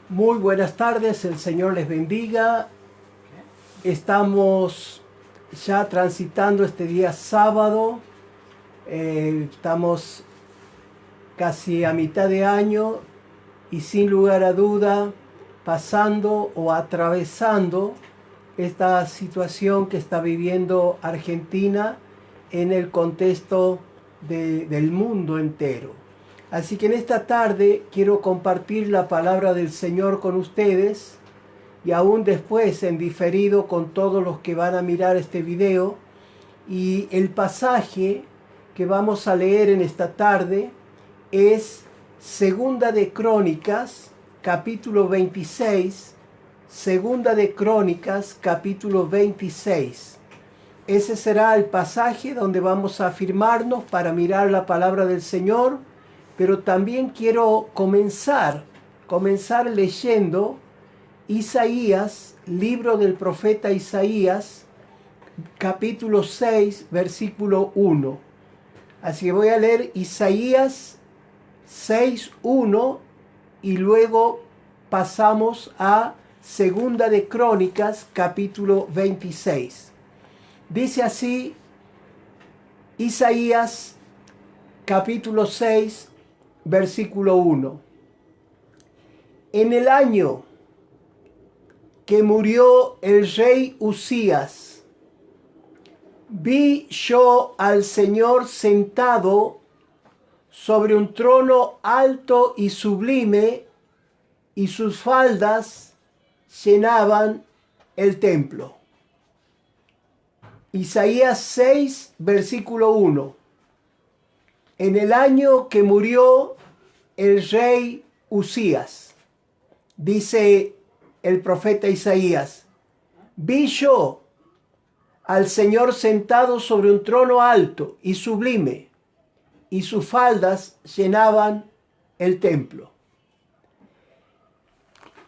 Muy buenas tardes, el Señor les bendiga. Estamos ya transitando este día sábado. Estamos casi a mitad de año y sin lugar a duda pasando o atravesando esta situación que está viviendo Argentina en el contexto del mundo entero. Así que en esta tarde quiero compartir la palabra del Señor con ustedes y aún después en diferido con todos los que van a mirar este video. Y el pasaje que vamos a leer en esta tarde es Segunda de Crónicas, capítulo 26. Segunda de Crónicas, capítulo 26. Ese será el pasaje donde vamos a afirmarnos para mirar la palabra del Señor, pero también quiero comenzar leyendo Isaías, libro del profeta Isaías, capítulo 6, versículo 1. Así que voy a leer Isaías 6, 1 y luego pasamos a Segunda de Crónicas, capítulo 26. Dice así Isaías, capítulo 6, versículo 1. En el año que murió el rey Usías, vi yo al Señor sentado sobre un trono alto y sublime, y sus faldas llenaban el templo. Isaías 6, versículo 1. En el año que murió el rey Usías, dice el profeta Isaías, vi yo al Señor sentado sobre un trono alto y sublime, y sus faldas llenaban el templo.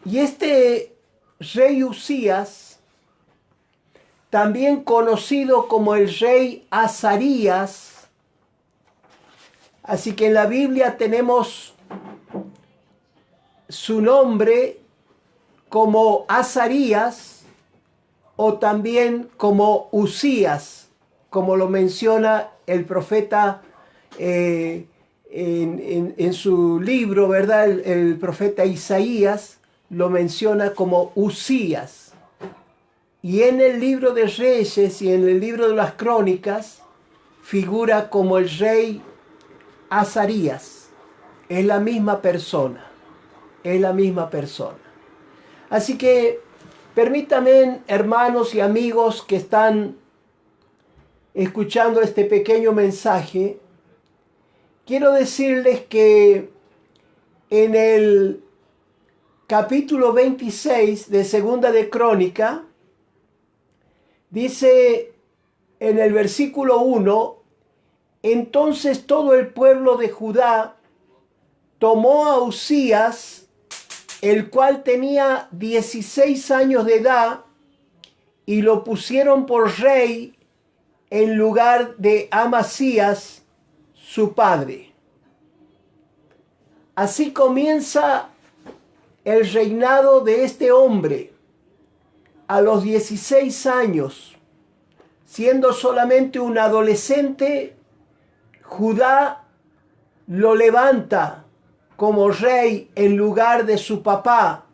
Y este rey Usías, también conocido como el rey Azarías, así que en la Biblia tenemos su nombre como Azarías o también como Usías, como lo menciona el profeta en su libro, ¿verdad? El profeta Isaías lo menciona como Usías. Y en el libro de Reyes y en el libro de las Crónicas figura como el rey Azarías. Es la misma persona. Es la misma persona. Así que permítanme, hermanos y amigos que están escuchando este pequeño mensaje, quiero decirles que en el capítulo 26 de Segunda de Crónica, dice en el versículo 1, entonces todo el pueblo de Judá tomó a Usías, el cual tenía 16 años de edad, y lo pusieron por rey en lugar de Amasías, su padre. Así comienza el reinado de este hombre. A los 16 años, siendo solamente un adolescente, Judá lo levanta como rey en lugar de su papá,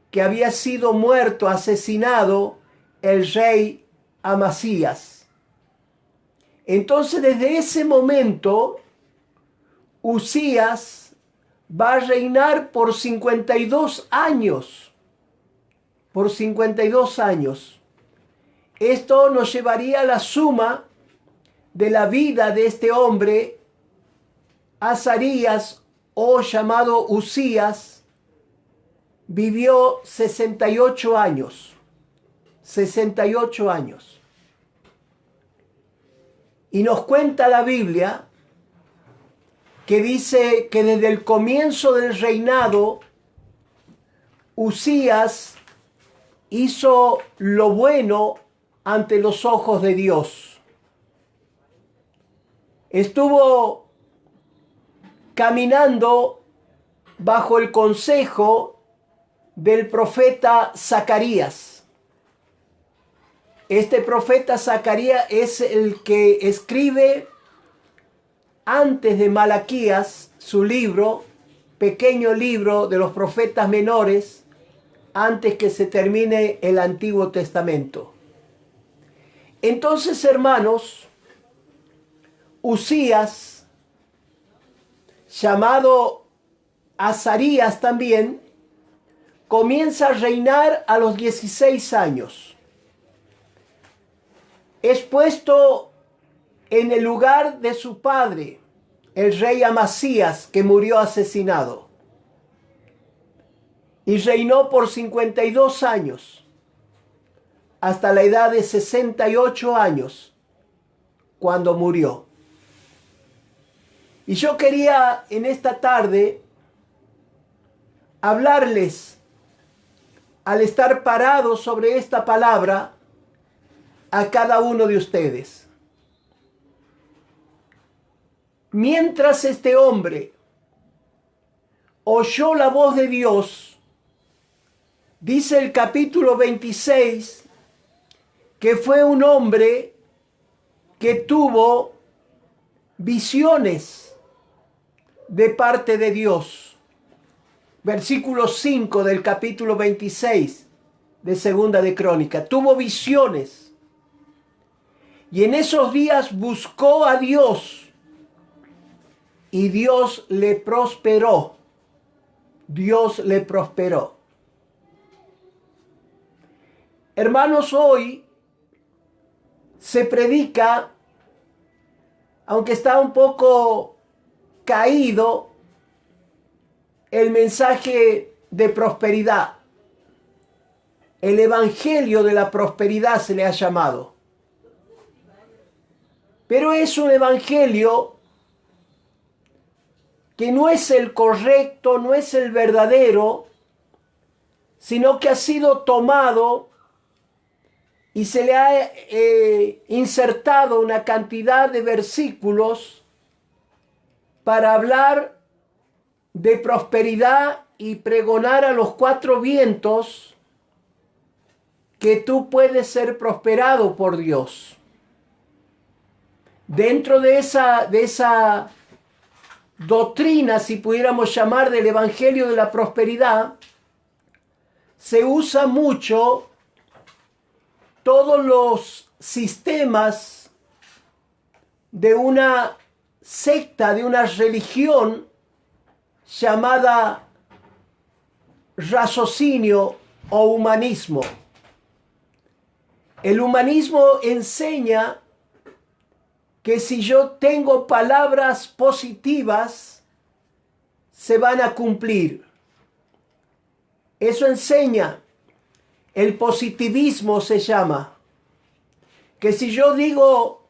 que había sido muerto, asesinado, el rey Amasías. Entonces, desde ese momento, Usías va a reinar por 52 años. Por 52 años. Esto nos llevaría a la suma de la vida de este hombre, Azarías, o llamado Usías. Vivió 68 años. 68 años. Y nos cuenta la Biblia que dice que desde el comienzo del reinado, Usías hizo lo bueno ante los ojos de Dios. Estuvo caminando bajo el consejo del profeta Zacarías. Este profeta Zacarías es el que escribe antes de Malaquías su libro, pequeño libro de los profetas menores, antes que se termine el Antiguo Testamento. Entonces, hermanos, Uzías, llamado Azarías también, comienza a reinar a los 16 años. Es puesto en el lugar de su padre, el rey Amasías, que murió asesinado. Y reinó por 52 años, hasta la edad de 68 años, cuando murió. Y yo quería en esta tarde hablarles, al estar parado sobre esta palabra, a cada uno de ustedes. Mientras este hombre oyó la voz de Dios, dice el capítulo 26, que fue un hombre que tuvo visiones de parte de Dios. Versículo 5 del capítulo 26 de Segunda de Crónica. Tuvo visiones. Y en esos días buscó a Dios. Y Dios le prosperó. Dios le prosperó. Hermanos, hoy se predica, aunque está un poco caído, el mensaje de prosperidad. El evangelio de la prosperidad se le ha llamado. Pero es un evangelio que no es el correcto, no es el verdadero, sino que ha sido tomado y se le ha insertado una cantidad de versículos para hablar de prosperidad y pregonar a los cuatro vientos que tú puedes ser prosperado por Dios. Dentro de esa doctrina, si pudiéramos llamar, del evangelio de la prosperidad, se usa mucho todos los sistemas de una secta, de una religión llamada raciocinio o humanismo. El humanismo enseña que si yo tengo palabras positivas, se van a cumplir. Eso enseña. El positivismo se llama. Que si yo digo,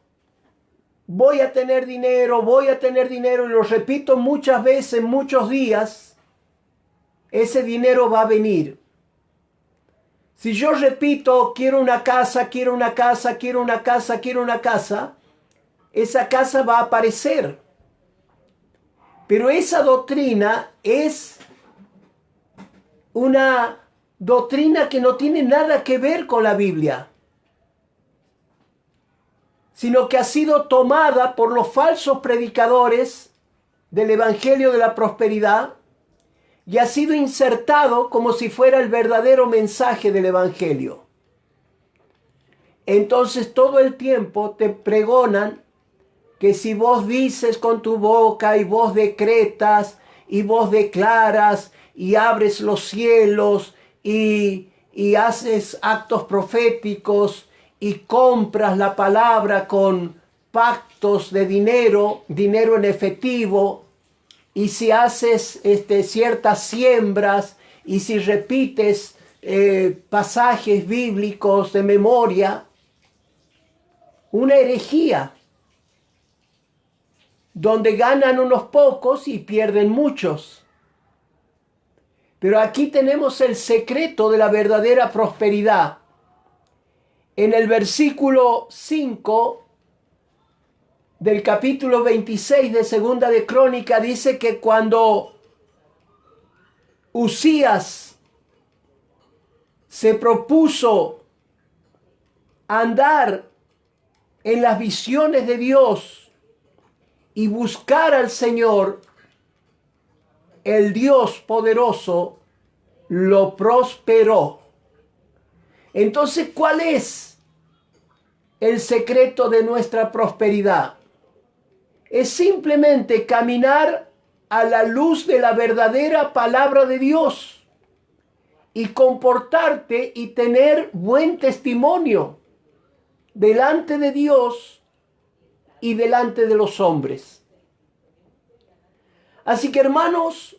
voy a tener dinero, y lo repito muchas veces, muchos días, ese dinero va a venir. Si yo repito, quiero una casa, quiero una casa, quiero una casa, quiero una casa, esa casa va a aparecer. Pero esa doctrina es una doctrina que no tiene nada que ver con la Biblia, sino que ha sido tomada por los falsos predicadores del evangelio de la prosperidad y ha sido insertado como si fuera el verdadero mensaje del evangelio. Entonces todo el tiempo te pregonan que si vos dices con tu boca y vos decretas y vos declaras y abres los cielos y haces actos proféticos y compras la palabra con pactos de dinero en efectivo, y si haces ciertas siembras y si repites pasajes bíblicos de memoria, una herejía donde ganan unos pocos y pierden muchos. Pero aquí tenemos el secreto de la verdadera prosperidad. En el versículo 5 del capítulo 26 de Segunda de Crónica dice que cuando Uzías se propuso andar en las visiones de Dios y buscar al Señor, el Dios poderoso lo prosperó. Entonces, ¿cuál es el secreto de nuestra prosperidad? Es simplemente caminar a la luz de la verdadera palabra de Dios y comportarte y tener buen testimonio delante de Dios y delante de los hombres. Así que, hermanos,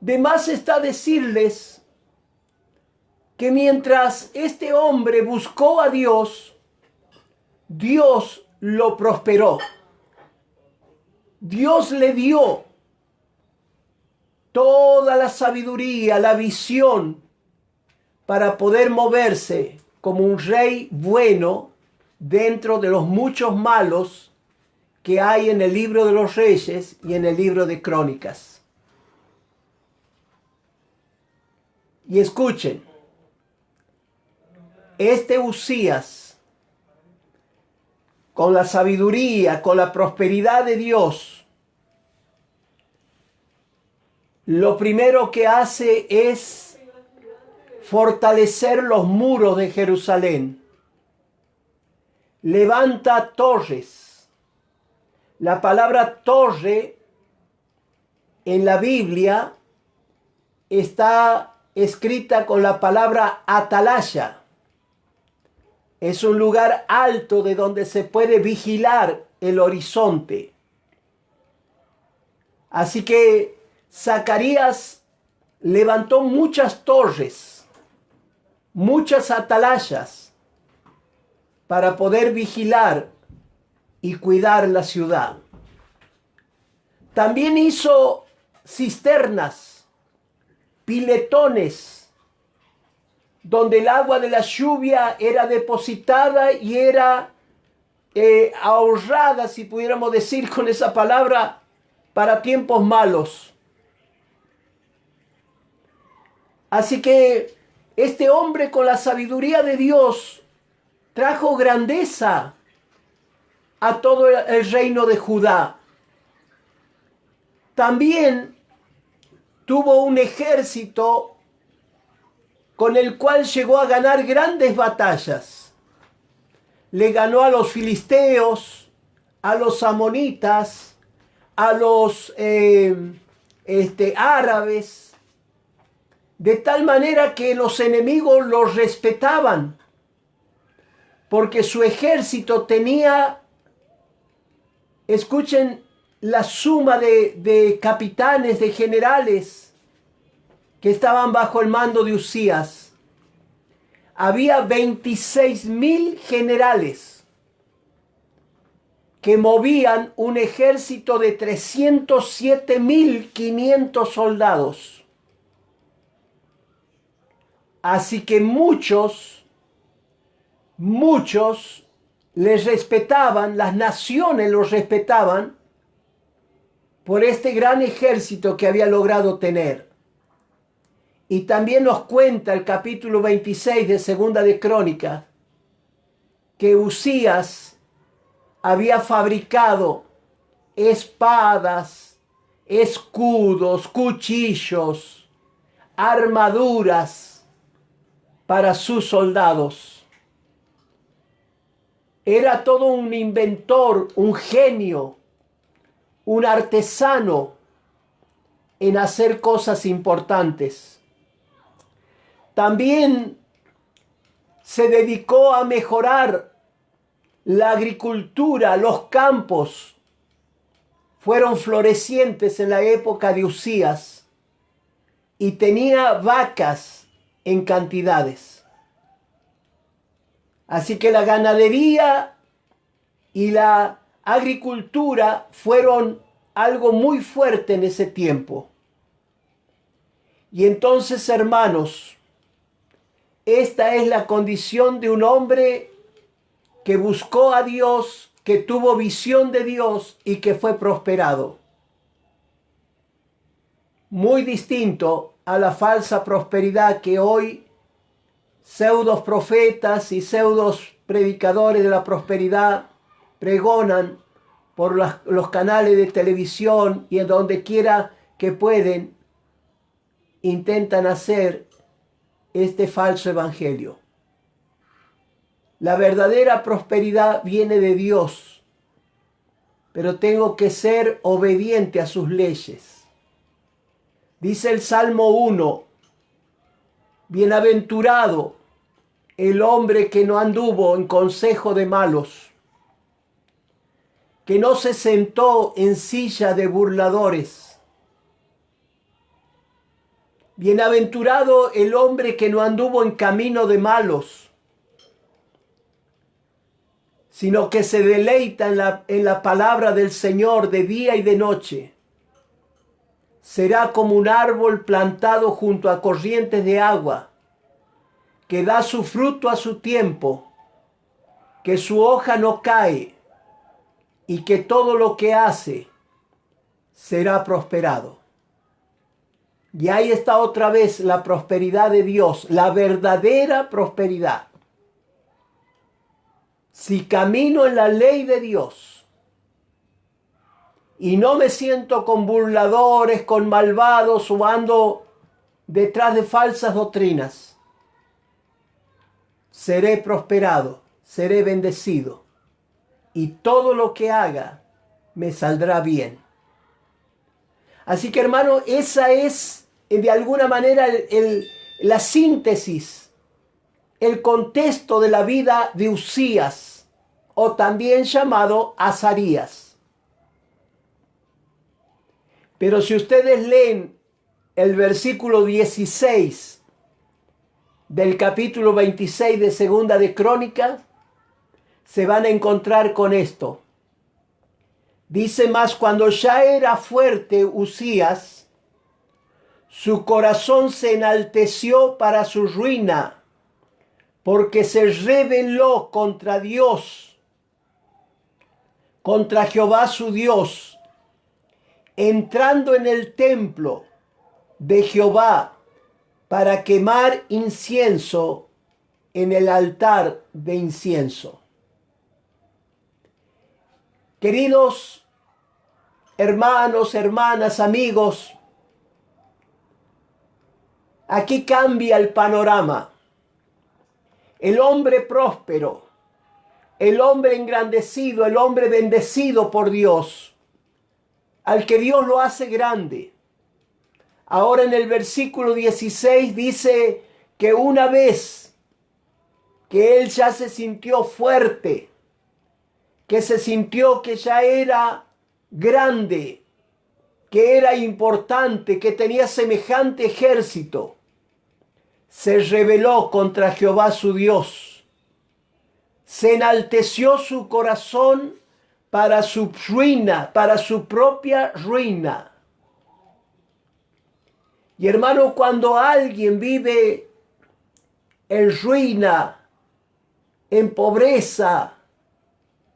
de más está decirles que mientras este hombre buscó a Dios, Dios lo prosperó. Dios le dio toda la sabiduría, la visión para poder moverse como un rey bueno dentro de los muchos malos que hay en el libro de los Reyes y en el libro de Crónicas. Y escuchen, este Uzías, con la sabiduría, con la prosperidad de Dios, lo primero que hace es fortalecer los muros de Jerusalén. Levanta torres. La palabra torre en la Biblia está escrita con la palabra atalaya. Es un lugar alto de donde se puede vigilar el horizonte. Así que Zacarías levantó muchas torres, muchas atalayas, para poder vigilar y cuidar la ciudad. También hizo cisternas, piletones, donde el agua de la lluvia era depositada y era ahorrada, si pudiéramos decir con esa palabra, para tiempos malos. Así que este hombre, con la sabiduría de Dios, trajo grandeza a todo el reino de Judá. También tuvo un ejército con el cual llegó a ganar grandes batallas. Le ganó a los filisteos, a los amonitas, a los árabes, de tal manera que los enemigos los respetaban, porque su ejército tenía, escuchen, la suma de capitanes, de generales, que estaban bajo el mando de Uzías. Había 26.000 generales que movían un ejército de 307.500 soldados. Así que muchos les respetaban, las naciones los respetaban por este gran ejército que había logrado tener. Y también nos cuenta el capítulo 26 de Segunda de Crónicas que Uzías había fabricado espadas, escudos, cuchillos, armaduras para sus soldados. Era todo un inventor, un genio, un artesano en hacer cosas importantes. También se dedicó a mejorar la agricultura, los campos fueron florecientes en la época de Uzías y tenía vacas en cantidades. Así que la ganadería y la agricultura fueron algo muy fuerte en ese tiempo. Y entonces, hermanos, esta es la condición de un hombre que buscó a Dios, que tuvo visión de Dios y que fue prosperado. Muy distinto a la falsa prosperidad que hoy pseudos profetas y pseudos predicadores de la prosperidad pregonan por los canales de televisión y en donde quiera que pueden, intentan hacer este falso evangelio. La verdadera prosperidad viene de Dios, pero tengo que ser obediente a sus leyes. Dice el Salmo 1, bienaventurado el hombre que no anduvo en consejo de malos, que no se sentó en silla de burladores. Bienaventurado el hombre que no anduvo en camino de malos, sino que se deleita en la palabra del Señor de día y de noche. Será como un árbol plantado junto a corrientes de agua, que da su fruto a su tiempo, que su hoja no cae, y que todo lo que hace será prosperado. Y ahí está otra vez la prosperidad de Dios, la verdadera prosperidad. Si camino en la ley de Dios y no me siento con burladores, con malvados o ando detrás de falsas doctrinas, seré prosperado, seré bendecido y todo lo que haga me saldrá bien. Así que, hermano, esa es de alguna manera la síntesis, el contexto de la vida de Uzías, o también llamado Azarías. Pero si ustedes leen el versículo 16 del capítulo 26 de Segunda de Crónicas, se van a encontrar con esto. Dice más, cuando ya era fuerte Uzías, su corazón se enalteció para su ruina, porque se rebeló contra Dios, contra Jehová su Dios, entrando en el templo de Jehová para quemar incienso en el altar de incienso. Queridos hermanos, hermanas, amigos, aquí cambia el panorama. El hombre próspero, el hombre engrandecido, el hombre bendecido por Dios, al que Dios lo hace grande. Ahora en el versículo 16 dice que una vez que él ya se sintió fuerte, que se sintió que ya era grande, que era importante, que tenía semejante ejército, se rebeló contra Jehová su Dios. Se enalteció su corazón para su ruina, para su propia ruina. Y hermano, cuando alguien vive en ruina, en pobreza,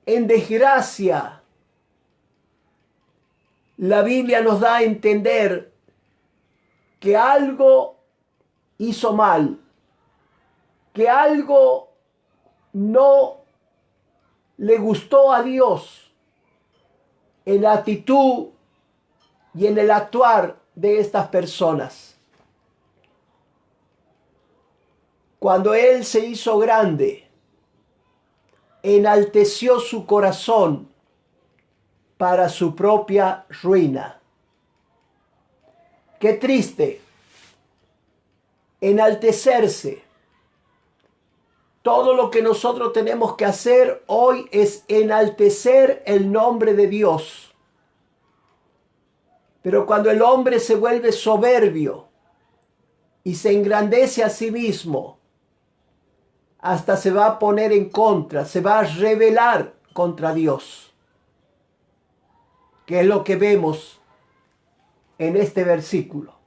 en desgracia, la Biblia nos da a entender que algo hizo mal, que algo no le gustó a Dios en la actitud y en el actuar de estas personas. Cuando él se hizo grande, enalteció su corazón para su propia ruina. Qué triste enaltecerse. Todo lo que nosotros tenemos que hacer hoy es enaltecer el nombre de Dios. Pero cuando el hombre se vuelve soberbio y se engrandece a sí mismo, hasta se va a poner en contra, se va a rebelar contra Dios, que es lo que vemos en este versículo.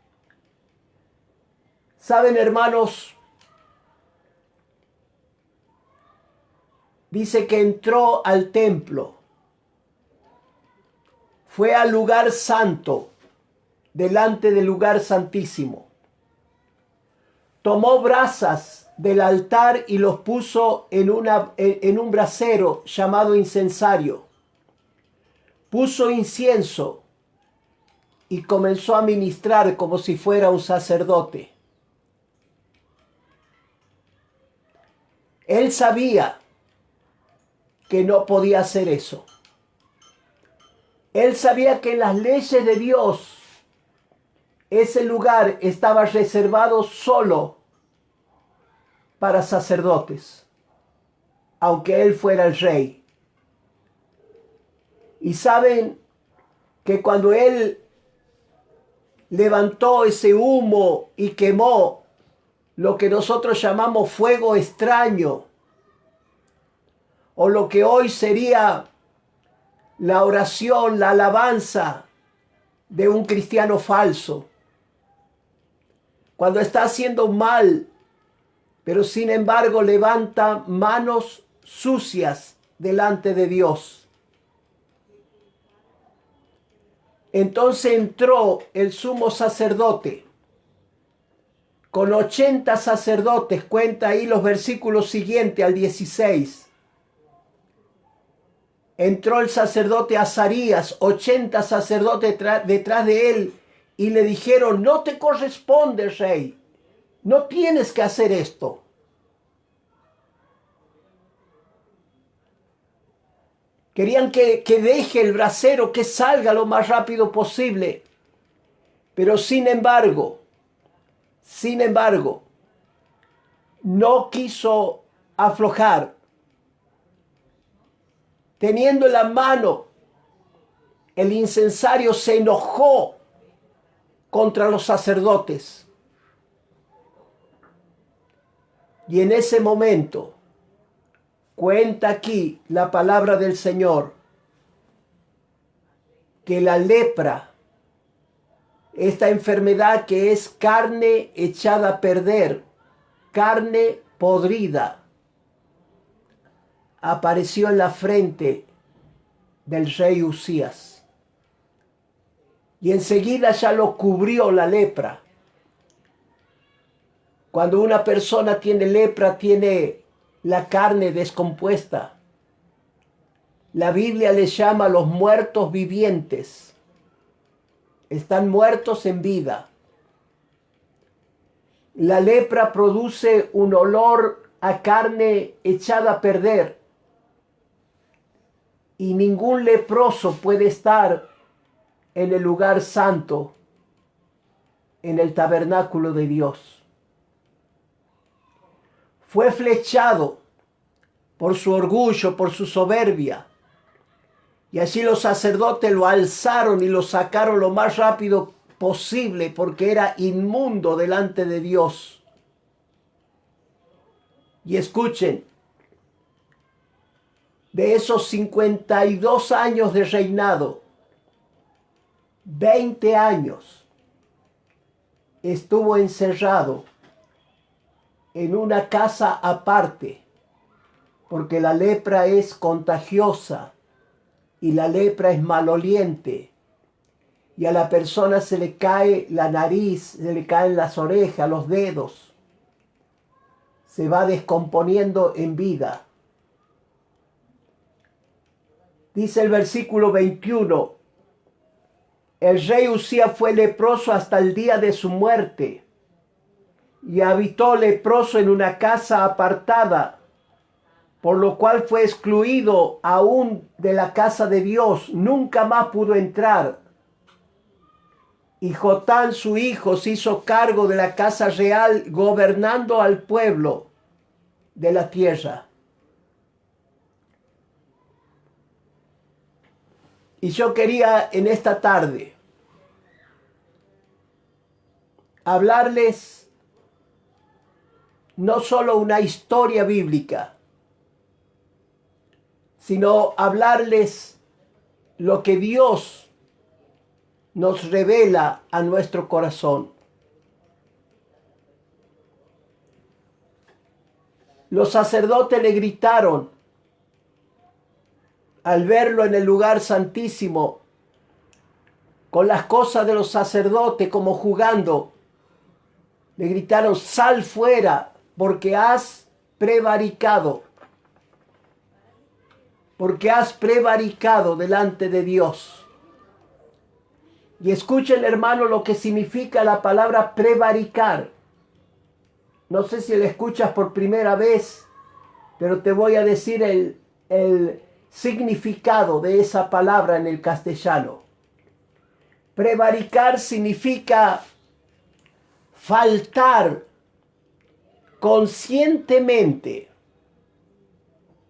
¿Saben, hermanos? Dice que entró al templo, fue al lugar santo, delante del lugar santísimo. Tomó brasas del altar y los puso en un brasero llamado incensario. Puso incienso y comenzó a ministrar como si fuera un sacerdote. Él sabía que no podía hacer eso. Él sabía que en las leyes de Dios ese lugar estaba reservado solo para sacerdotes, aunque él fuera el rey. Y saben que cuando él levantó ese humo y quemó lo que nosotros llamamos fuego extraño, o lo que hoy sería la oración, la alabanza de un cristiano falso, cuando está haciendo mal, pero sin embargo levanta manos sucias delante de Dios. Entonces entró el sumo sacerdote con 80 sacerdotes, cuenta ahí los versículos siguientes al 16. Entró el sacerdote Azarías, 80 sacerdotes detrás de él, y le dijeron: no te corresponde, rey, no tienes que hacer esto. Querían que deje el brasero, que salga lo más rápido posible. Pero sin embargo, no quiso aflojar. Teniendo en la mano el incensario, se enojó contra los sacerdotes. Y en ese momento, cuenta aquí la palabra del Señor, que la lepra, esta enfermedad que es carne echada a perder, carne podrida, apareció en la frente del rey Usías. Y enseguida ya lo cubrió la lepra. Cuando una persona tiene lepra, tiene la carne descompuesta. La Biblia les llama los muertos vivientes. Están muertos en vida. La lepra produce un olor a carne echada a perder. Y ningún leproso puede estar en el lugar santo, en el tabernáculo de Dios. Fue flechado por su orgullo, por su soberbia. Y así los sacerdotes lo alzaron y lo sacaron lo más rápido posible, porque era inmundo delante de Dios. Y escuchen, de esos 52 años de reinado, 20 años estuvo encerrado en una casa aparte, porque la lepra es contagiosa y la lepra es maloliente, y a la persona se le cae la nariz, se le caen las orejas, los dedos, se va descomponiendo en vida. Dice el versículo 21, el rey Usías fue leproso hasta el día de su muerte, y habitó leproso en una casa apartada, por lo cual fue excluido aún de la casa de Dios, nunca más pudo entrar. Y Jotán, su hijo, se hizo cargo de la casa real, gobernando al pueblo de la tierra. Y yo quería en esta tarde hablarles no solo una historia bíblica, sino hablarles lo que Dios nos revela a nuestro corazón. Los sacerdotes le gritaron al verlo en el lugar santísimo, con las cosas de los sacerdotes como jugando. Le gritaron: sal fuera, porque has prevaricado, delante de Dios. Y escuchen, hermano, lo que significa la palabra prevaricar. No sé si la escuchas por primera vez, pero te voy a decir el significado de esa palabra en el castellano. Prevaricar significa faltar conscientemente,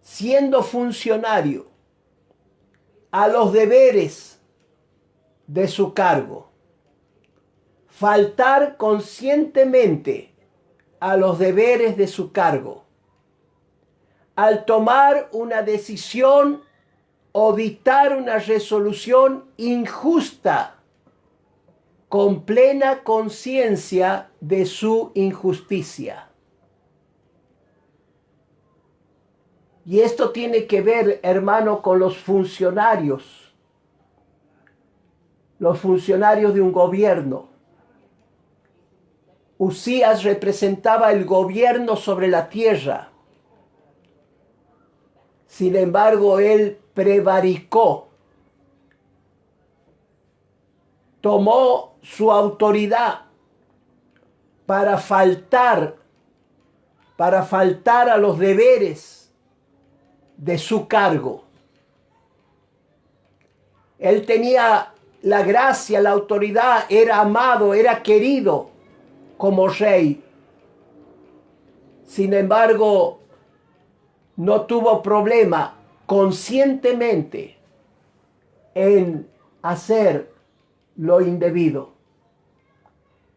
siendo funcionario, a los deberes de su cargo. Faltar conscientemente a los deberes de su cargo. Al tomar una decisión o dictar una resolución injusta, con plena conciencia de su injusticia. Y esto tiene que ver, hermano, con los funcionarios de un gobierno. Usías representaba el gobierno sobre la tierra. Sin embargo, él prevaricó, tomó su autoridad para faltar a los deberes de su cargo. Él tenía la gracia, la autoridad, era amado, era querido como rey. Sin embargo, no tuvo problema conscientemente en hacer lo indebido.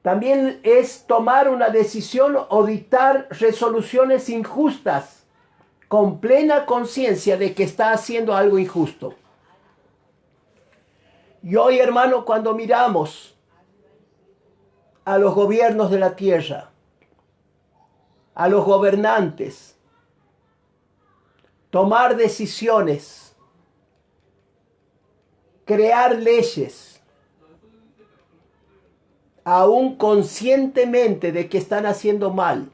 También es tomar una decisión o dictar resoluciones injustas con plena conciencia de que está haciendo algo injusto. Y hoy, hermano, cuando miramos a los gobiernos de la tierra, a los gobernantes, tomar decisiones, crear leyes, aún conscientemente de que están haciendo mal,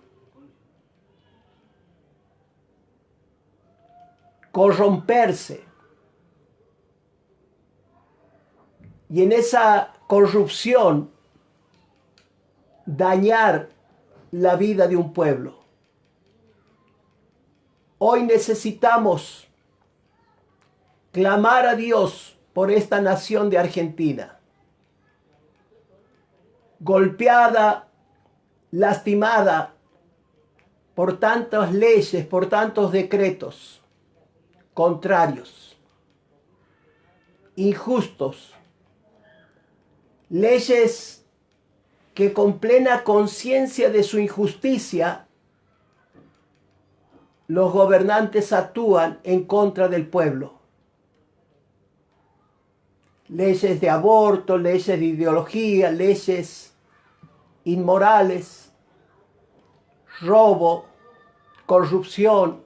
corromperse, y en esa corrupción dañar la vida de un pueblo. Hoy necesitamos clamar a Dios por esta nación de Argentina, golpeada, lastimada por tantas leyes, por tantos decretos contrarios, injustos, leyes que con plena conciencia de su injusticia los gobernantes actúan en contra del pueblo. Leyes de aborto, leyes de ideología, leyes inmorales, robo, corrupción.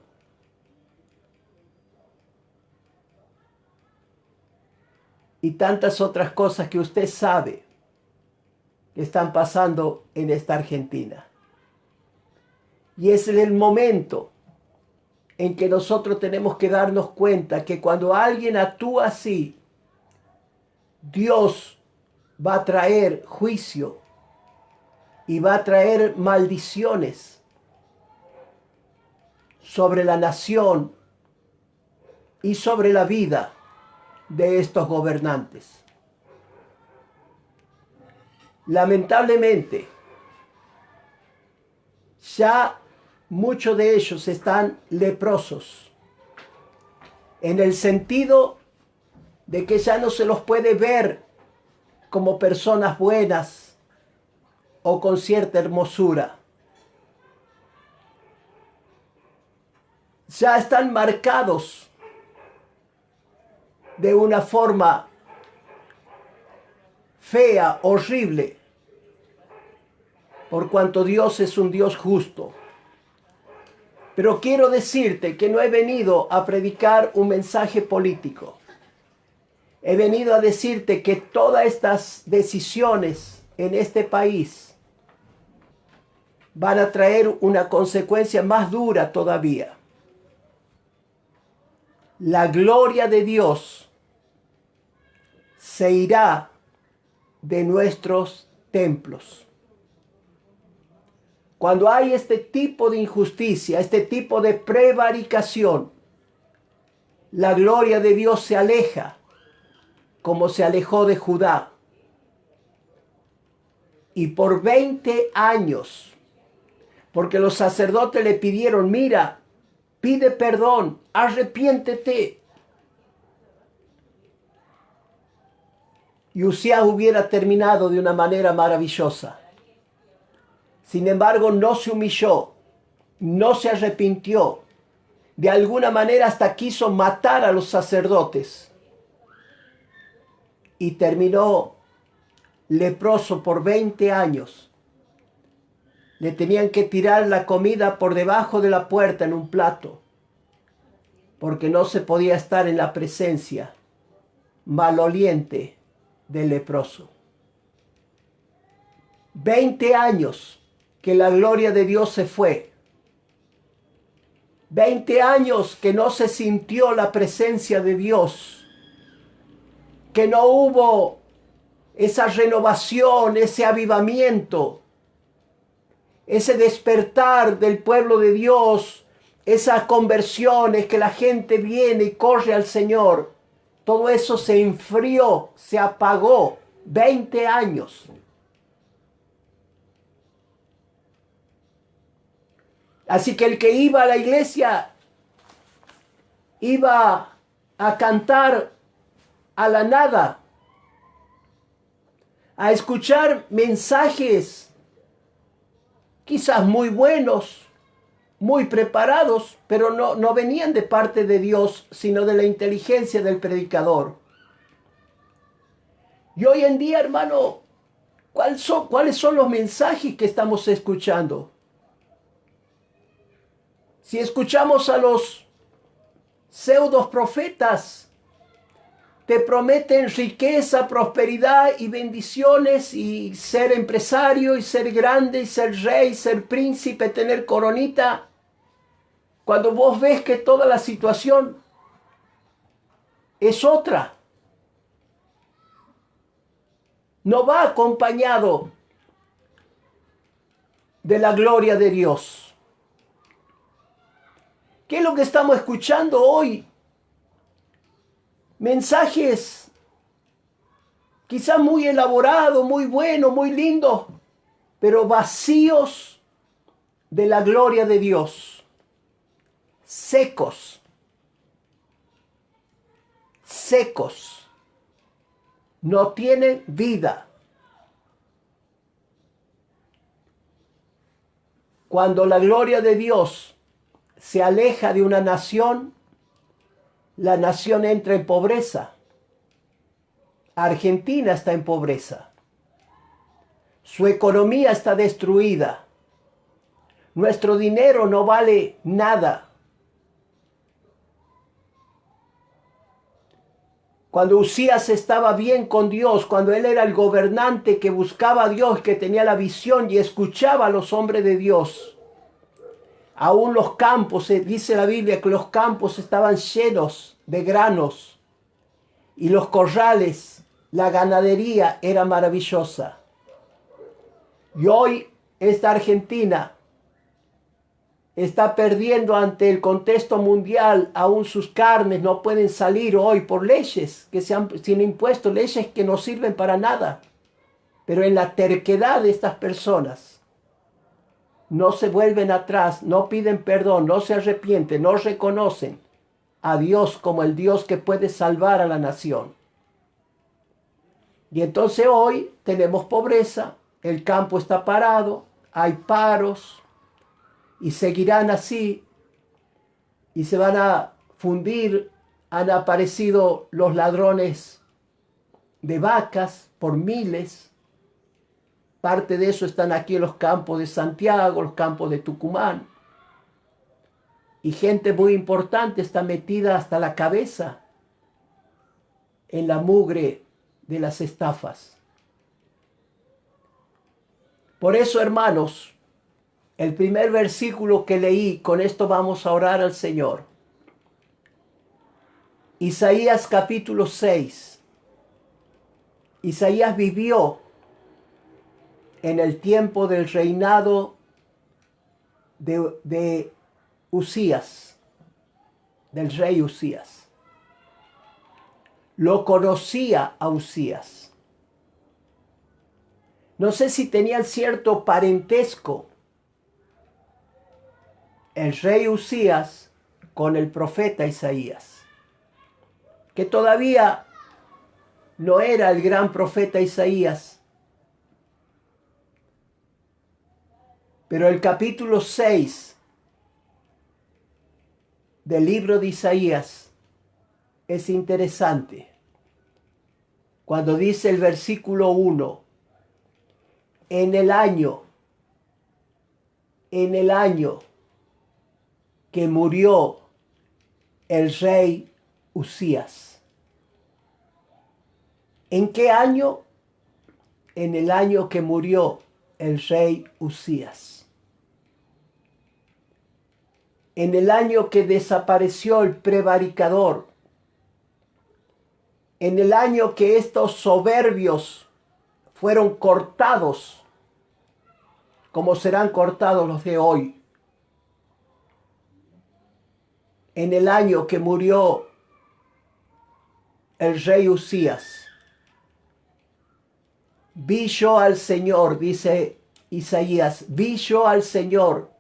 Y tantas otras cosas que usted sabe que están pasando en esta Argentina. Y es el momento en que nosotros tenemos que darnos cuenta que cuando alguien actúa así, Dios va a traer juicio y va a traer maldiciones sobre la nación y sobre la vida de estos gobernantes. Lamentablemente, ya muchos de ellos están leprosos, en el sentido de que ya no se los puede ver como personas buenas o con cierta hermosura. Ya están marcados de una forma fea, horrible, por cuanto Dios es un Dios justo. Pero quiero decirte que no he venido a predicar un mensaje político. He venido a decirte que todas estas decisiones en este país van a traer una consecuencia más dura todavía. La gloria de Dios se irá de nuestros templos. Cuando hay este tipo de injusticia, este tipo de prevaricación, la gloria de Dios se aleja, como se alejó de Judá. Y por 20 años, porque los sacerdotes le pidieron, mira, pide perdón, arrepiéntete. Y Usías hubiera terminado de una manera maravillosa. Sin embargo, no se humilló, no se arrepintió. De alguna manera hasta quiso matar a los sacerdotes. Y terminó leproso por 20 años. Le tenían que tirar la comida por debajo de la puerta en un plato, porque no se podía estar en la presencia maloliente del leproso. 20 años que la gloria de Dios se fue. 20 años que no se sintió la presencia de Dios, que no hubo esa renovación, ese avivamiento, ese despertar del pueblo de Dios, esas conversiones que la gente viene y corre al Señor. Todo eso se enfrió, se apagó. 20 años. Así que el que iba a la iglesia iba a cantar a la nada, a escuchar mensajes quizás muy buenos, muy preparados, pero no venían de parte de Dios, sino de la inteligencia del predicador. Y hoy en día, hermano, ¿cuáles son los mensajes que estamos escuchando? Si escuchamos a los pseudos profetas, te prometen riqueza, prosperidad y bendiciones y ser empresario y ser grande y ser rey, ser príncipe, tener coronita. Cuando vos ves que toda la situación es otra, no va acompañado de la gloria de Dios. ¿Qué es lo que estamos escuchando hoy? Mensajes quizás muy elaborados, muy buenos, muy lindos, pero vacíos de la gloria de Dios. Secos. Secos. No tienen vida. Cuando la gloria de Dios se aleja de una nación, la nación entra en pobreza. Argentina está en pobreza. Su economía está destruida. Nuestro dinero no vale nada. Cuando Usías estaba bien con Dios, cuando él era el gobernante que buscaba a Dios, que tenía la visión y escuchaba a los hombres de Dios, aún los campos, dice la Biblia que los campos estaban llenos de granos y los corrales, la ganadería era maravillosa. Y hoy esta Argentina está perdiendo ante el contexto mundial, aún sus carnes no pueden salir hoy por leyes que se han impuesto, leyes que no sirven para nada. Pero en la terquedad de estas personas, no se vuelven atrás, no piden perdón, no se arrepienten, no reconocen a Dios como el Dios que puede salvar a la nación. Y entonces hoy tenemos pobreza, el campo está parado, hay paros y seguirán así y se van a fundir. Han aparecido los ladrones de vacas por miles. Parte de eso están aquí en los campos de Santiago, los campos de Tucumán. Y gente muy importante está metida hasta la cabeza en la mugre de las estafas. Por eso, hermanos, El primer versículo que leí, con esto vamos a orar al Señor. Isaías capítulo 6. Isaías vivió en el tiempo del reinado de Usías, del rey Usías. Lo conocía a Usías. No sé si tenían cierto parentesco el rey Usías con el profeta Isaías, que todavía no era el gran profeta Isaías, pero el capítulo 6 del libro de Isaías es interesante. Cuando dice el versículo 1, en el año que murió el rey Usías. ¿En qué año? En el año que murió el rey Usías. En el año que desapareció el prevaricador. En el año que estos soberbios fueron cortados, como serán cortados los de hoy. En el año que murió el rey Usías. Vi yo al Señor, dice Isaías, vi yo al Señor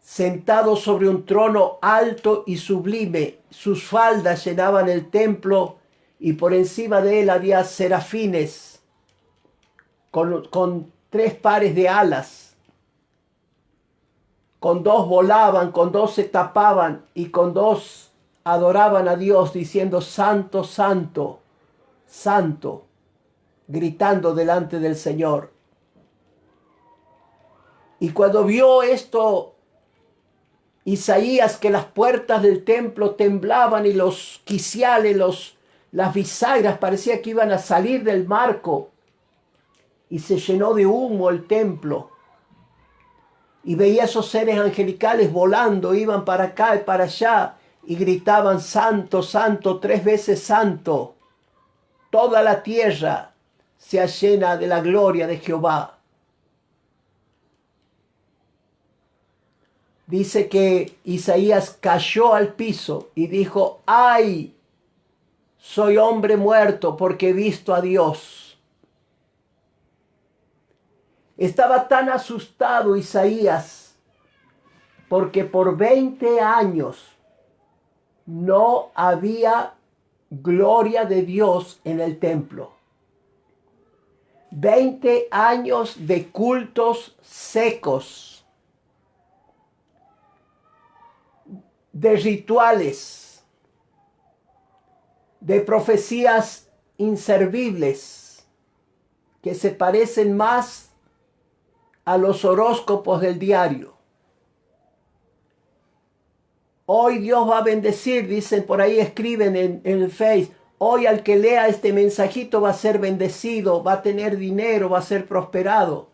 sentado sobre un trono alto y sublime. Sus faldas llenaban el templo y por encima de él había serafines con 3 pares de alas. Con 2 volaban, con 2 se tapaban y con 2 adoraban a Dios diciendo santo, santo, santo, gritando delante del Señor. Y cuando vio esto Isaías, que las puertas del templo temblaban y los quiciales, las bisagras parecía que iban a salir del marco y se llenó de humo el templo. Y veía esos seres angelicales volando, iban para acá y para allá y gritaban santo, santo, 3 veces santo. Toda la tierra sea llena de la gloria de Jehová. Dice que Isaías cayó al piso y dijo, ¡ay! Soy hombre muerto porque he visto a Dios. Estaba tan asustado Isaías porque por 20 años no había gloria de Dios en el templo. 20 años de cultos secos, de rituales, de profecías inservibles que se parecen más a los horóscopos del diario. Hoy Dios va a bendecir, dicen por ahí, escriben en el Face, hoy al que lea este mensajito va a ser bendecido, va a tener dinero, va a ser prosperado.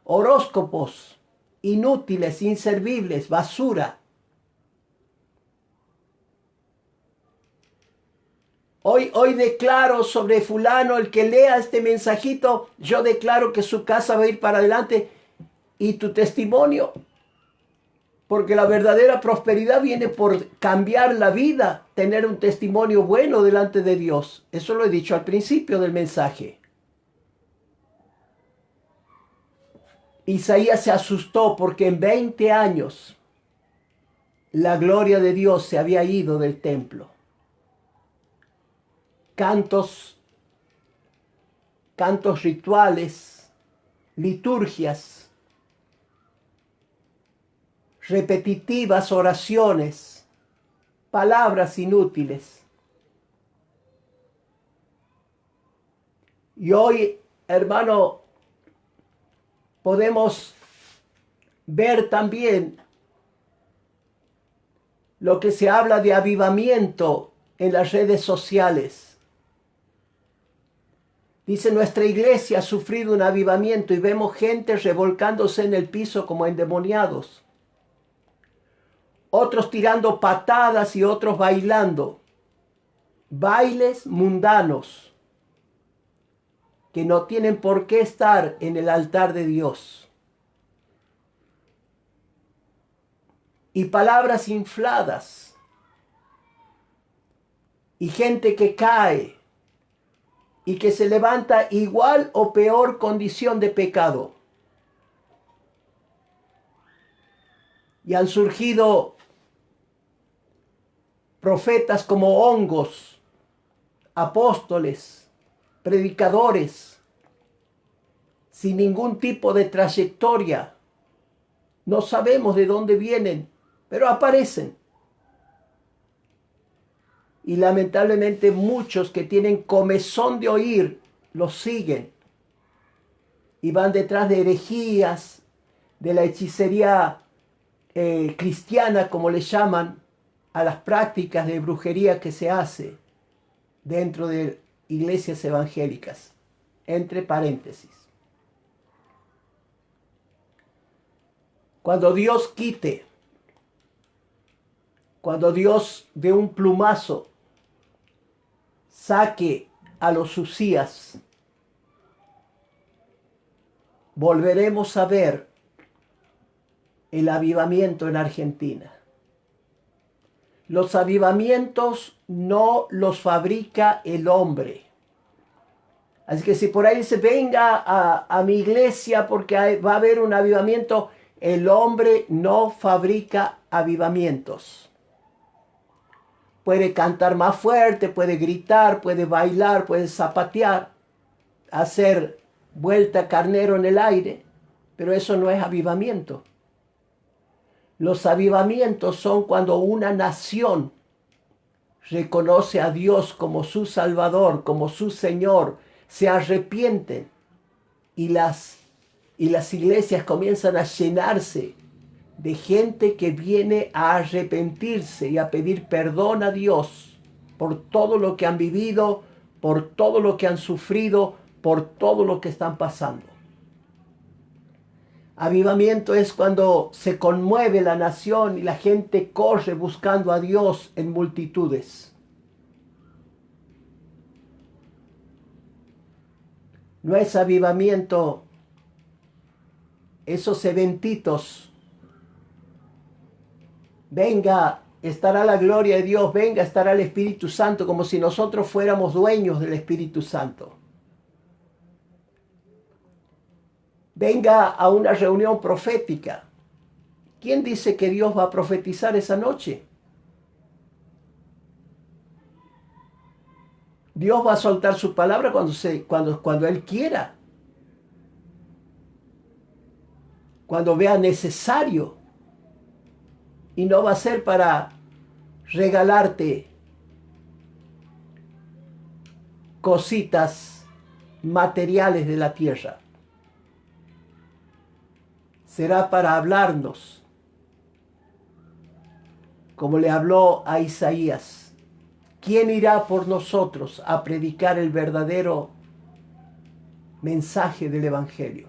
Horóscopos inútiles, inservibles, basura. Hoy declaro sobre fulano, el que lea este mensajito, yo declaro que su casa va a ir para adelante. Y tu testimonio, porque la verdadera prosperidad viene por cambiar la vida, tener un testimonio bueno delante de Dios. Eso lo he dicho al principio del mensaje. Isaías se asustó porque en 20 años la gloria de Dios se había ido del templo. Cantos rituales, liturgias, repetitivas oraciones, palabras inútiles. Y hoy, hermano, podemos ver también lo que se habla de avivamiento en las redes sociales. Dice, nuestra iglesia ha sufrido un avivamiento y vemos gente revolcándose en el piso como endemoniados. Otros tirando patadas y otros bailando. Bailes mundanos que no tienen por qué estar en el altar de Dios. Y palabras infladas. Y gente que cae y que se levanta igual o peor condición de pecado. Y han surgido profetas como hongos, apóstoles, predicadores, sin ningún tipo de trayectoria. No sabemos de dónde vienen, pero aparecen. Y lamentablemente muchos que tienen comezón de oír los siguen y van detrás de herejías, de la hechicería cristiana, como le llaman, a las prácticas de brujería que se hace dentro de iglesias evangélicas, entre paréntesis. Cuando Dios quite, cuando Dios de un plumazo saque a los usías, volveremos a ver el avivamiento en Argentina. Los avivamientos no los fabrica el hombre. Así que si por ahí dice, venga a mi iglesia porque va a haber un avivamiento, el hombre no fabrica avivamientos. Puede cantar más fuerte, puede gritar, puede bailar, puede zapatear, hacer vuelta carnero en el aire, pero eso no es avivamiento. Los avivamientos son cuando una nación reconoce a Dios como su Salvador, como su Señor, se arrepienten y las iglesias comienzan a llenarse de gente que viene a arrepentirse y a pedir perdón a Dios por todo lo que han vivido, por todo lo que han sufrido, por todo lo que están pasando. Avivamiento es cuando se conmueve la nación y la gente corre buscando a Dios en multitudes. No es avivamiento esos eventitos. Venga, estará la gloria de Dios, venga, estará el Espíritu Santo, como si nosotros fuéramos dueños del Espíritu Santo. Venga a una reunión profética. ¿Quién dice que Dios va a profetizar esa noche? Dios va a soltar su palabra cuando Él quiera. Cuando vea necesario. Y no va a ser para regalarte cositas materiales de la tierra. Será para hablarnos, como le habló a Isaías. ¿Quién irá por nosotros a predicar el verdadero mensaje del Evangelio?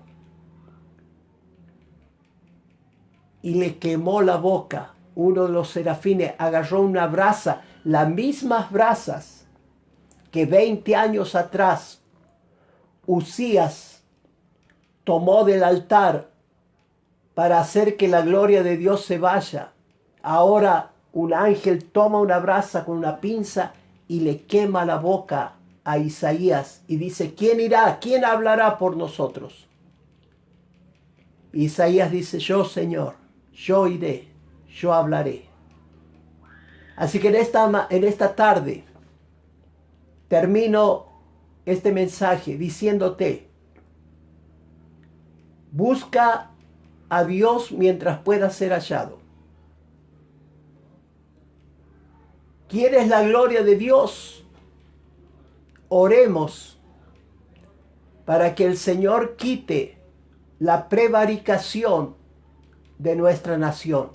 Y le quemó la boca. Uno de los serafines agarró una brasa, las mismas brasas que 20 años atrás Usías tomó del altar para hacer que la gloria de Dios se vaya. Ahora un ángel toma una brasa con una pinza y le quema la boca a Isaías y dice, ¿quién irá? ¿Quién hablará por nosotros? Isaías dice, yo, Señor, yo iré, yo hablaré. Así que en esta tarde termino este mensaje diciéndote, busca a Dios mientras pueda ser hallado. ¿Quieres la gloria de Dios? Oremos para que el Señor quite la prevaricación de nuestra nación.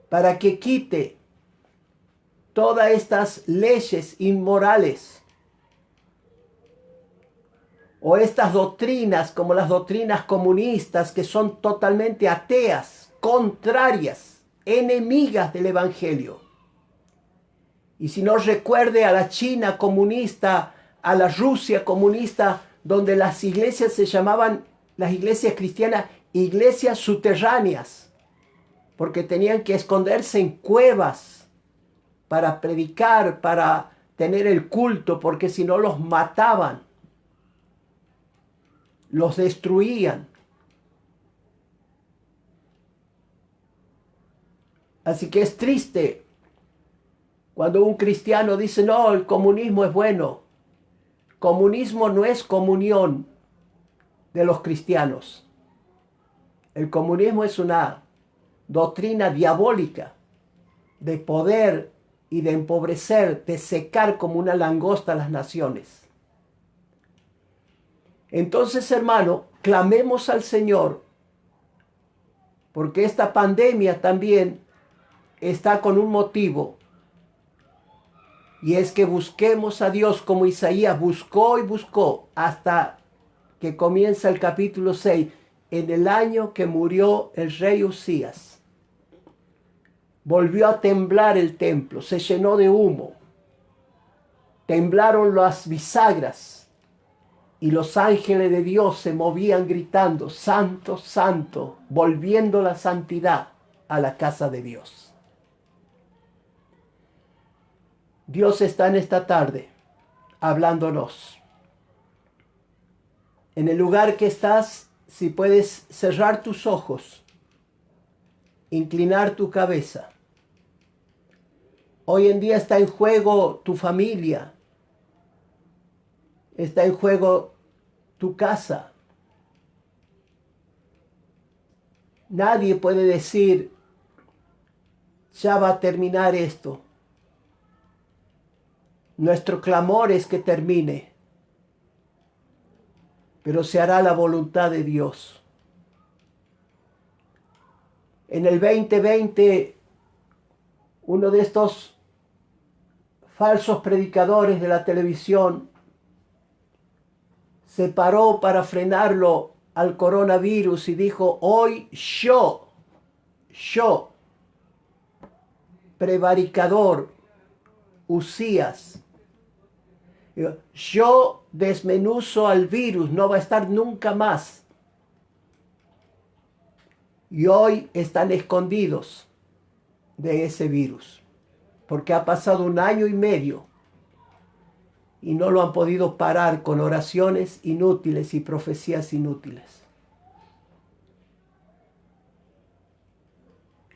Para que quite todas estas leyes inmorales o estas doctrinas como las doctrinas comunistas que son totalmente ateas, contrarias, enemigas del Evangelio. Y si no recuerde a la China comunista, a la Rusia comunista, donde las iglesias se llamaban, las iglesias cristianas, iglesias subterráneas, porque tenían que esconderse en cuevas para predicar, para tener el culto, porque si no los mataban, los destruían. Así que es triste cuando un cristiano dice, no, el comunismo es bueno. Comunismo no es comunión de los cristianos. El comunismo es una doctrina diabólica de poder y de empobrecer, de secar como una langosta a las naciones. Entonces, hermano, clamemos al Señor, porque esta pandemia también está con un motivo, y es que busquemos a Dios como Isaías buscó y buscó hasta que comienza el capítulo 6, en el año que murió el rey Usías. Volvió a temblar el templo, se llenó de humo, temblaron las bisagras, y los ángeles de Dios se movían gritando, Santo, Santo, volviendo la santidad a la casa de Dios. Dios está en esta tarde hablándonos. En el lugar que estás, si puedes cerrar tus ojos, inclinar tu cabeza. Hoy en día está en juego tu familia, está en juego tu casa. Nadie puede decir, ya va a terminar esto. Nuestro clamor es que termine, pero se hará la voluntad de Dios. En el 2020, uno de estos falsos predicadores de la televisión se paró para frenarlo al coronavirus y dijo, hoy yo, prevaricador, Usías, yo desmenuzo al virus, no va a estar nunca más. Y hoy están escondidos de ese virus, porque ha pasado 1 año y medio y no lo han podido parar con oraciones inútiles y profecías inútiles.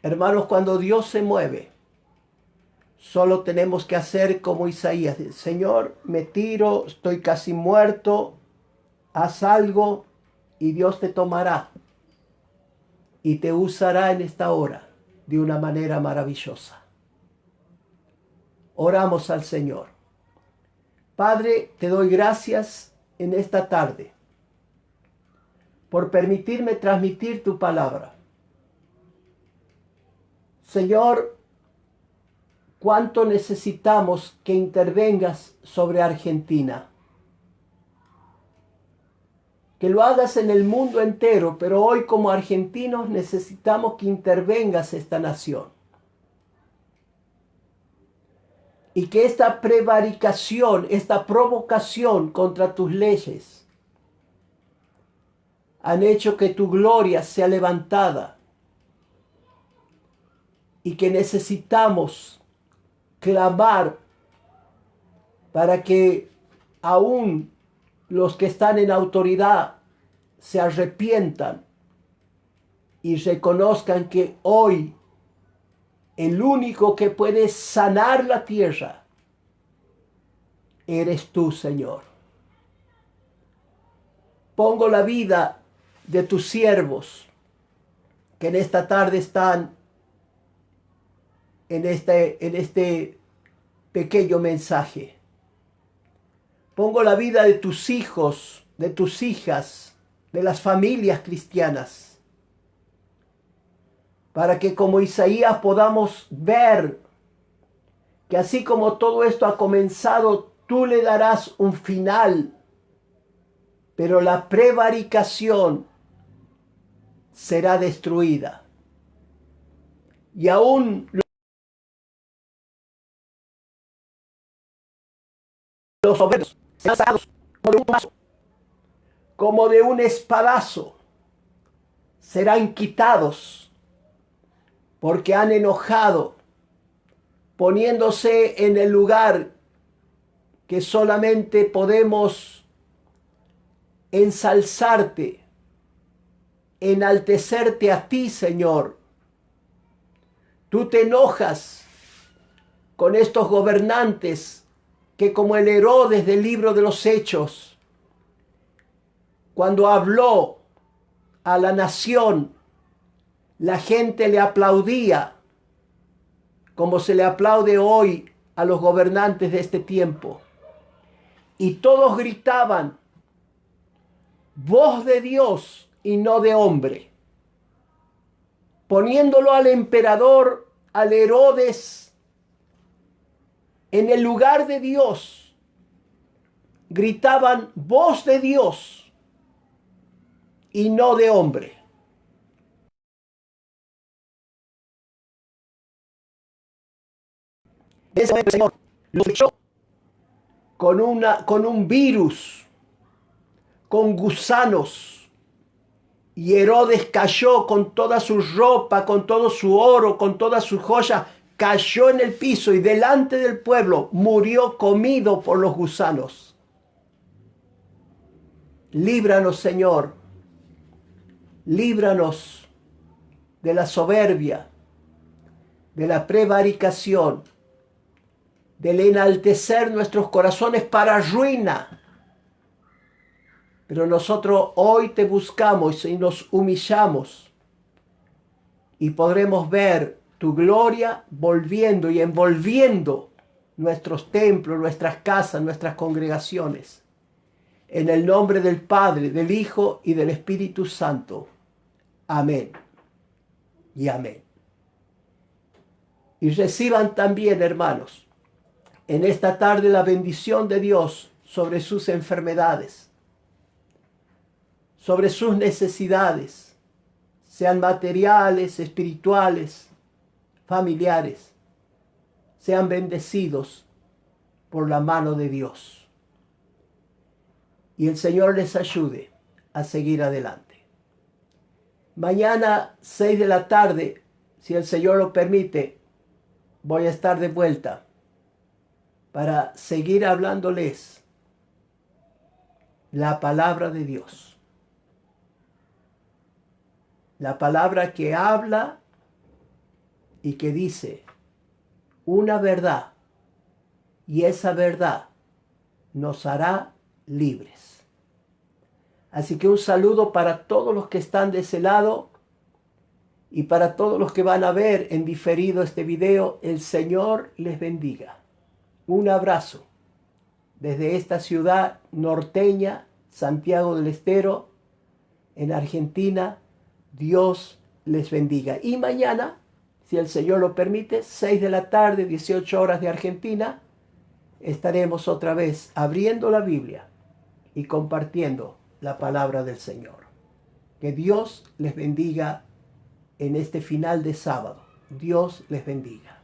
Hermanos, cuando Dios se mueve, solo tenemos que hacer como Isaías. Señor, me tiro, estoy casi muerto, haz algo y Dios te tomará y te usará en esta hora de una manera maravillosa. Oramos al Señor. Padre, te doy gracias en esta tarde por permitirme transmitir tu palabra. Señor, cuánto necesitamos que intervengas sobre Argentina. Que lo hagas en el mundo entero, pero hoy como argentinos necesitamos que intervengas esta nación. Y que esta prevaricación, esta provocación contra tus leyes han hecho que tu gloria sea levantada. Y que necesitamos clamar para que aún los que están en autoridad se arrepientan y reconozcan que hoy el único que puede sanar la tierra eres tú, Señor. Pongo la vida de tus siervos que en esta tarde están en este pequeño mensaje. Pongo la vida de tus hijos, de tus hijas, de las familias cristianas, para que como Isaías podamos ver que así como todo esto ha comenzado, tú le darás un final, pero la prevaricación será destruida. Y aún los soberbios serán lanzados como de un mazo, como de un espadazo, serán quitados, porque han enojado, poniéndose en el lugar que solamente podemos ensalzarte, enaltecerte a ti, Señor. Tú te enojas con estos gobernantes que, como el Herodes del libro de los Hechos, cuando habló a la nación, la gente le aplaudía, como se le aplaude hoy a los gobernantes de este tiempo. Y todos gritaban, voz de Dios y no de hombre, poniéndolo al emperador, al Herodes, en el lugar de Dios. Gritaban, voz de Dios y no de hombre. Ese momento, Señor, lo echó con un virus, con gusanos, y Herodes cayó con toda su ropa, con todo su oro, con toda su joya, cayó en el piso y delante del pueblo murió comido por los gusanos. Líbranos, Señor, líbranos de la soberbia, de la prevaricación, del enaltecer nuestros corazones para ruina. Pero nosotros hoy te buscamos y nos humillamos y podremos ver tu gloria volviendo y envolviendo nuestros templos, nuestras casas, nuestras congregaciones. En el nombre del Padre, del Hijo y del Espíritu Santo. Amén y amén. Y reciban también, hermanos, en esta tarde la bendición de Dios sobre sus enfermedades, sobre sus necesidades, sean materiales, espirituales, familiares. Sean bendecidos por la mano de Dios. Y el Señor les ayude a seguir adelante. Mañana, 6 de la tarde, si el Señor lo permite, voy a estar de vuelta para seguir hablándoles la palabra de Dios. La palabra que habla y que dice una verdad, y esa verdad nos hará libres. Así que un saludo para todos los que están de ese lado y para todos los que van a ver en diferido este video. El Señor les bendiga. Un abrazo desde esta ciudad norteña, Santiago del Estero, en Argentina. Dios les bendiga. Y mañana, si el Señor lo permite, 6 de la tarde, 18 horas de Argentina, estaremos otra vez abriendo la Biblia y compartiendo la palabra del Señor. Que Dios les bendiga en este final de sábado. Dios les bendiga.